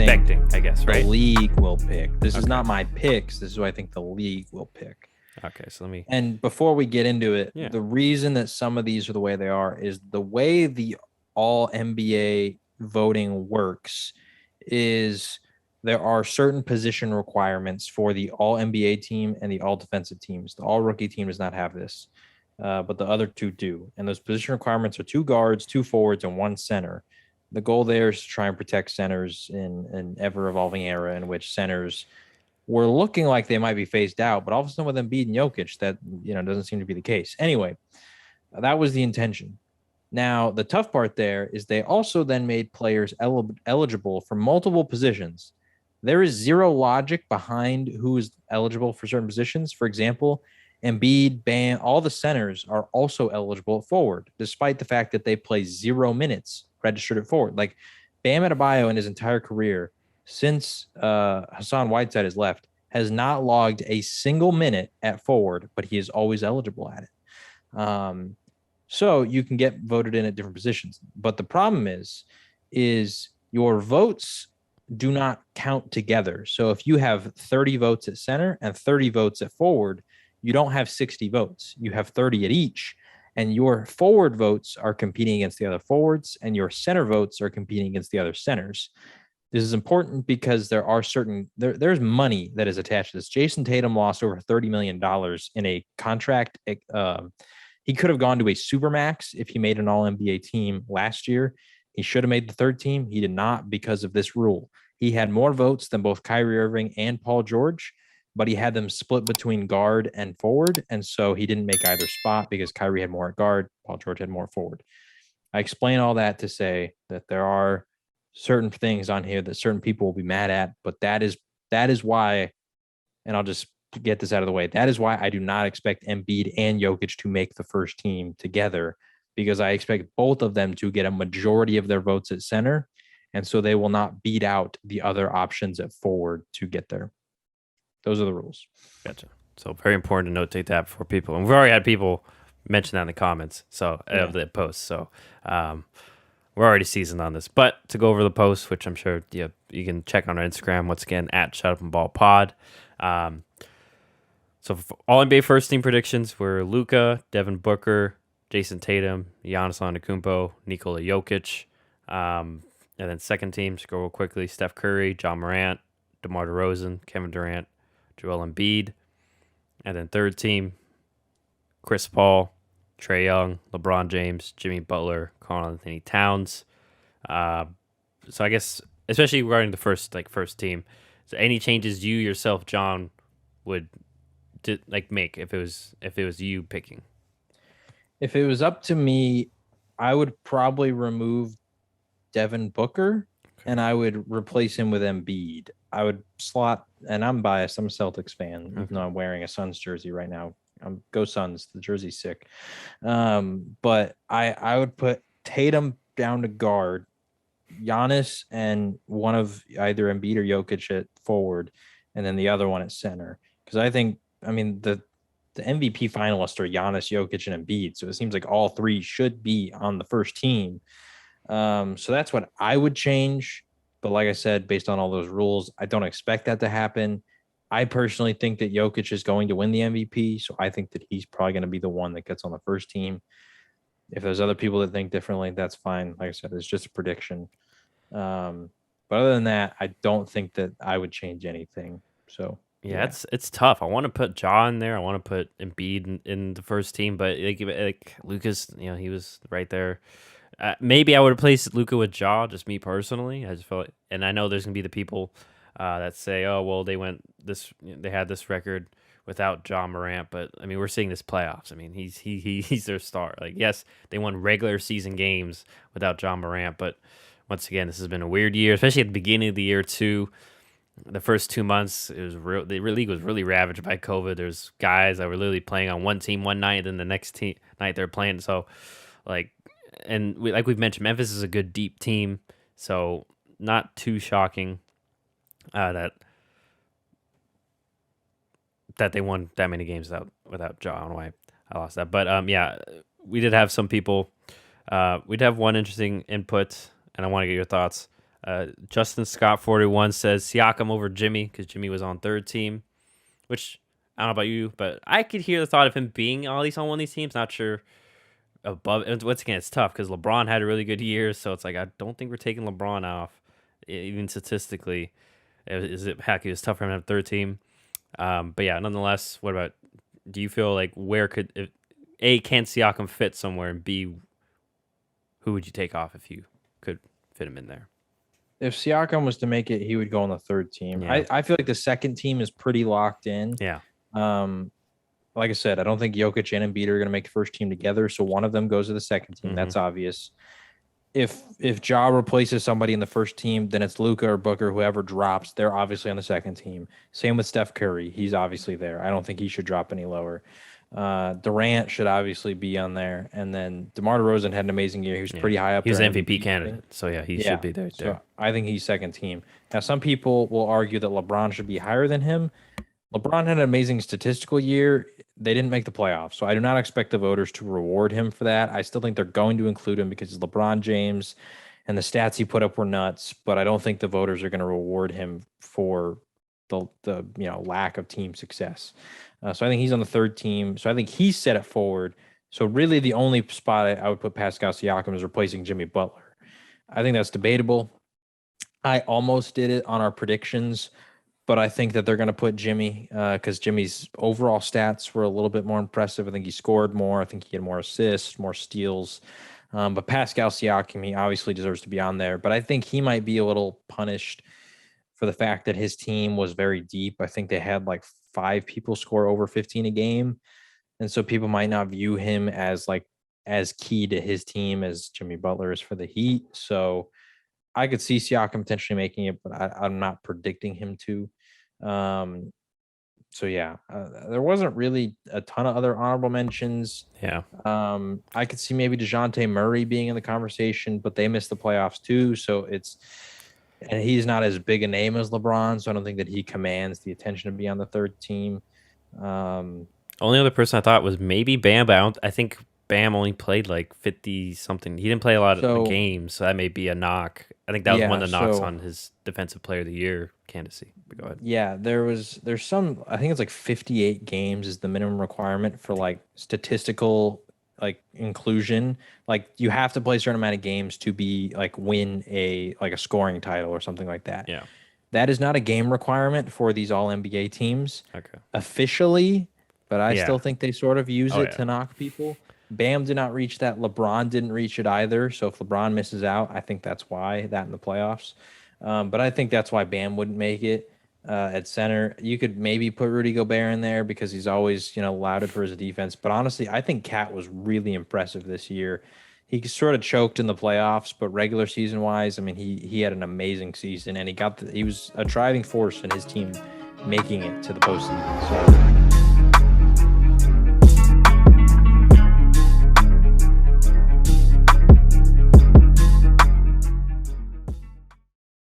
expecting, I guess, the right? league will pick. This is Okay. not my picks. This is what I think the league will pick. Okay, so let me. And before we get into it, Yeah. the reason that some of these are the way they are is the way the all NBA voting works is there are certain position requirements for the all NBA team and the all defensive teams. The all rookie team does not have this, but the other two do. And those position requirements are 2 guards, 2 forwards, and 1 center. The goal there is to try and protect centers in an ever evolving era in which centers were looking like they might be phased out, but all of a sudden with Embiid and Jokic, that doesn't seem to be the case. Anyway, that was the intention. Now, the tough part there is they also then made players eligible for multiple positions. There is zero logic behind who is eligible for certain positions. For example, Embiid, Bam, all the centers are also eligible at forward, despite the fact that they play 0 minutes registered at forward. Like Bam Adebayo in his entire career since Hassan Whiteside has left, has not logged a single minute at forward, but he is always eligible at it. So you can get voted in at different positions. But the problem is your votes do not count together. So if you have 30 votes at center and 30 votes at forward, you don't have 60 votes. You have 30 at each. And your forward votes are competing against the other forwards, and your center votes are competing against the other centers. This is important because there are there's money that is attached to this. Jason Tatum lost over $30 million in a contract. He could have gone to a supermax if he made an all NBA team last year. He should have made the 3rd team. He did not because of this rule. He had more votes than both Kyrie Irving and Paul George, but he had them split between guard and forward. And so he didn't make either spot because Kyrie had more at guard, Paul George had more forward. I explain all that to say that there are certain things on here that certain people will be mad at, but that is why, and I'll just get this out of the way. That is why I do not expect Embiid and Jokic to make the first team together, because I expect both of them to get a majority of their votes at center. And so they will not beat out the other options at forward to get there. Those are the rules. Gotcha. So very important to notate that for people. And we've already had people mention that in the comments of the post. So we're already seasoned on this. But to go over the post, which I'm sure you can check on our Instagram, once again, at Shut Up and Ball Pod. So for all NBA first team predictions were Luka, Devin Booker, Jason Tatum, Giannis Antetokounmpo, Nikola Jokic. And then second team, to go real quickly, Steph Curry, John Morant, DeMar DeRozan, Kevin Durant, Joel Embiid. And then third team, Chris Paul, Trae Young, LeBron James, Jimmy Butler, Karl-Anthony Towns. So I guess, especially regarding the first team, so any changes you yourself, John, would make if it was you picking? If it was up to me, I would probably remove Devin Booker and I would replace him with Embiid. I would slot, and I'm biased, I'm a Celtics fan, even though I'm wearing a Suns jersey right now. Go Suns, the jersey's sick. But I would put Tatum down to guard, Giannis and one of either Embiid or Jokic at forward, and then the other one at center. Because the MVP finalists are Giannis, Jokic, and Embiid. So it seems like all three should be on the first team. So that's what I would change. But like I said, based on all those rules, I don't expect that to happen. I personally think that Jokic is going to win the MVP. So I think that he's probably going to be the one that gets on the first team. If there's other people that think differently, that's fine. Like I said, it's just a prediction. But other than that, I don't think that I would change anything. So yeah. It's tough. I want to put Ja in there. I want to put Embiid in the first team, but like Lucas, he was right there. Maybe I would have placed Luka with Ja, just me personally. I just felt, and I know there's gonna be the people that say, "Oh, well, they had this record without Ja Morant," but I mean, we're seeing this playoffs. I mean, he's their star. Like, yes, they won regular season games without Ja Morant, but once again, this has been a weird year, especially at the beginning of the year too. The first 2 months, it was real. The league was really ravaged by COVID. There's guys that were literally playing on one team one night, and then the next night they're playing. So, like we've mentioned, Memphis is a good deep team, so not too shocking that they won that many games without Ja. I don't know why I lost that, but yeah, we did have some people. We did have one interesting input, and I want to get your thoughts. Justin Scott 41 says Siakam over Jimmy because Jimmy was on third team, which I don't know about you, but I could hear the thought of him being at least on one of these teams. Not sure above. And once again, it's tough because LeBron had a really good year, so it's like I don't think we're taking LeBron off, even statistically. Is it heck? It was tough for him to have third team. But yeah, nonetheless, what about? Do you feel like where could A, can Siakam fit somewhere, and B, who would you take off if you could fit him in there? If Siakam was to make it, he would go on the third team. Yeah. I feel like the second team is pretty locked in. Yeah. Um, like I said, I don't think Jokic and Embiid are going to make the first team together, so one of them goes to the second team. That's obvious. If Ja replaces somebody in the first team, then it's Luka or Booker, whoever drops. They're obviously on the second team. Same with Steph Curry. He's obviously there. I don't think he should drop any lower. Durant should obviously be on there, and then DeMar DeRozan had an amazing year. He was pretty high up. He was there MVP candidate, so yeah, he should be there. So I think he's second team. Now, some people will argue that LeBron should be higher than him. LeBron had an amazing statistical year. They didn't make the playoffs, so I do not expect the voters to reward him for that. I still think they're going to include him because he's LeBron James, and the stats he put up were nuts. But I don't think the voters are going to reward him for the lack of team success. So I think he's on the third team. So I think he's set it forward. So really, the only spot I would put Pascal Siakam is replacing Jimmy Butler. I think that's debatable. I almost did it on our predictions, but I think that they're going to put Jimmy because Jimmy's overall stats were a little bit more impressive. I think he scored more. I think he had more assists, more steals. But Pascal Siakam, he obviously deserves to be on there. But I think he might be a little punished for the fact that his team was very deep. I think they had like 5 people score over 15 a game. And so people might not view him as key to his team as Jimmy Butler is for the Heat. So I could see Siakam potentially making it, but I'm not predicting him to. So yeah, there wasn't really a ton of other honorable mentions. Yeah. I could see maybe DeJounte Murray being in the conversation, but they missed the playoffs too. So and he's not as big a name as LeBron, so I don't think that he commands the attention to be on the third team. Only other person I thought was maybe Bam, but I think Bam only played like 50 something. He didn't play a lot of the games, so that may be a knock. I think that was one of the knocks on his Defensive Player of the Year candidacy. But go ahead. Yeah, there's some. I think it's like 58 games is the minimum requirement for like statistical inclusion. Like you have to play a certain amount of games to be win a scoring title or something like that. Yeah, that is not a game requirement for these All NBA teams. Okay. Officially, but I still think they sort of use it to knock people. Bam did not reach that. LeBron didn't reach it either. So if LeBron misses out, I think that's why that in the playoffs. But I think that's why Bam wouldn't make it at center. You could maybe put Rudy Gobert in there because he's always, lauded for his defense. But honestly, I think Cat was really impressive this year. He sort of choked in the playoffs, but regular season wise, I mean, he had an amazing season, and he was a driving force in his team making it to the postseason. So